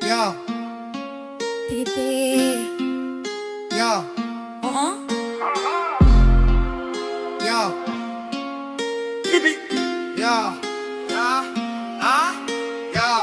Yeah, Bébé. yeah, yeah, yeah, yeah.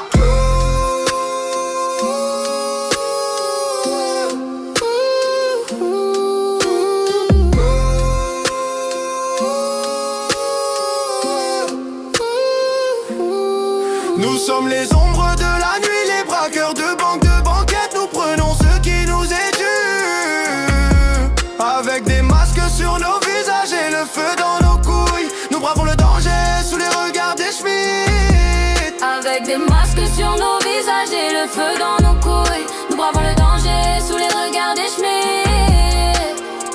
Nous sommes les ombres de la nuit, les braqueurs de banque, de banquettes. Nous prenons ce qui nous est dû. Avec des masques sur nos visages et le feu dans nos couilles, nous bravons le danger sous les regards des Schmitt. Avec des masques sur nos visages et le feu dans nos couilles, nous bravons le danger sous les regards des Schmitt.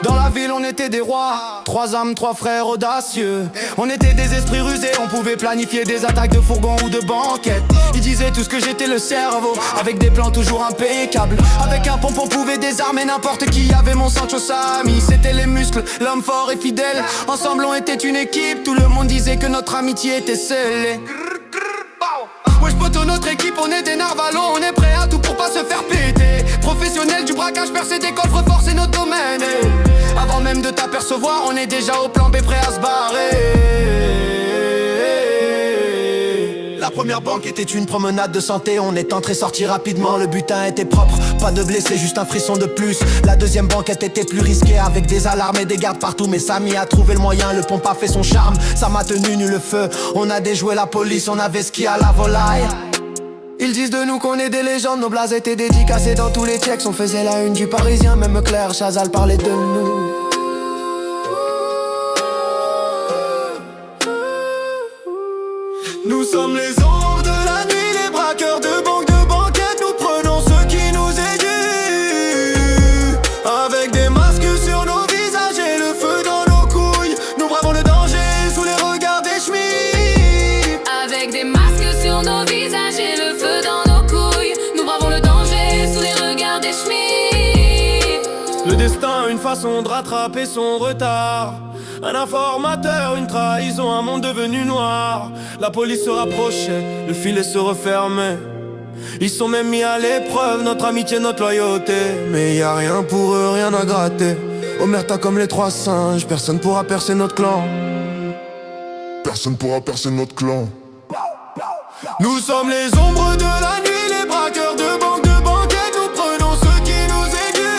Dans la ville on était des rois, 3 âmes, 3 frères audacieux. On était des esprits rusés, on pouvait planifier des attaques de fourgons ou de banquettes. Ils disaient tous que j'étais le cerveau, avec des plans toujours impeccables. Avec un pompon on pouvait désarmer n'importe qui. Avait mon Sancho Sami, c'était les muscles, l'homme fort et fidèle. Ensemble on était une équipe, tout le monde disait que notre amitié était scellée. Wesh poto, notre équipe, on est des narvalos, on est prêt à tout pour pas se faire péter. Professionnel du braquage, percer des coffres forts, c'est notre domaine. Avant même de t'apercevoir, on est déjà au plan B, prêt à se barrer. La première banque était une promenade de santé, on est entré, sorti rapidement, le butin était propre, pas de blessés, juste un frisson de plus. La deuxième banquette était plus risquée, avec des alarmes et des gardes partout, mais Samy a trouvé le moyen, le pompe a fait son charme, ça m'a tenu nu le feu. On a déjoué la police, on avait ski à la volaille. Ils disent de nous qu'on est des légendes, nos blazes étaient dédicacés dans tous les checks. On faisait la une du Parisien, même Claire Chazal parlait de nous. Nous sommes les ombres de la nuit, les braqueurs de banque, de banquettes. Nous prenons ce qui nous est dû. Avec des masques sur nos visages et le feu dans nos couilles, nous bravons le danger sous les regards des Schmitt. Avec des masques sur nos visages et le feu dans nos couilles, nous bravons le danger sous les regards des Schmitt. Le destin, une façon de rattraper son retard. Un informateur, une trahison, un monde devenu noir. La police se rapprochait, le filet se refermait. Ils sont même mis à l'épreuve, notre amitié, notre loyauté. Mais y a rien pour eux, rien à gratter. Omerta comme les 3 singes, personne pourra percer notre clan. Personne pourra percer notre clan. Nous sommes les ombres de la nuit, les braqueurs de banque, de banquettes. Nous prenons ce qui nous est dû.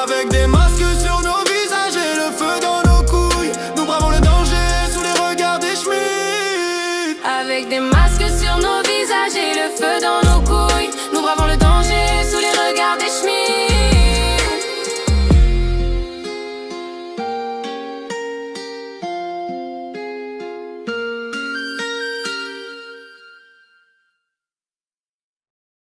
Avec des masques sur nos visages et le feu dans nos couilles, nous bravons le danger sous les regards des Schmitt. Avec des masques sur nos visages et le feu dans nos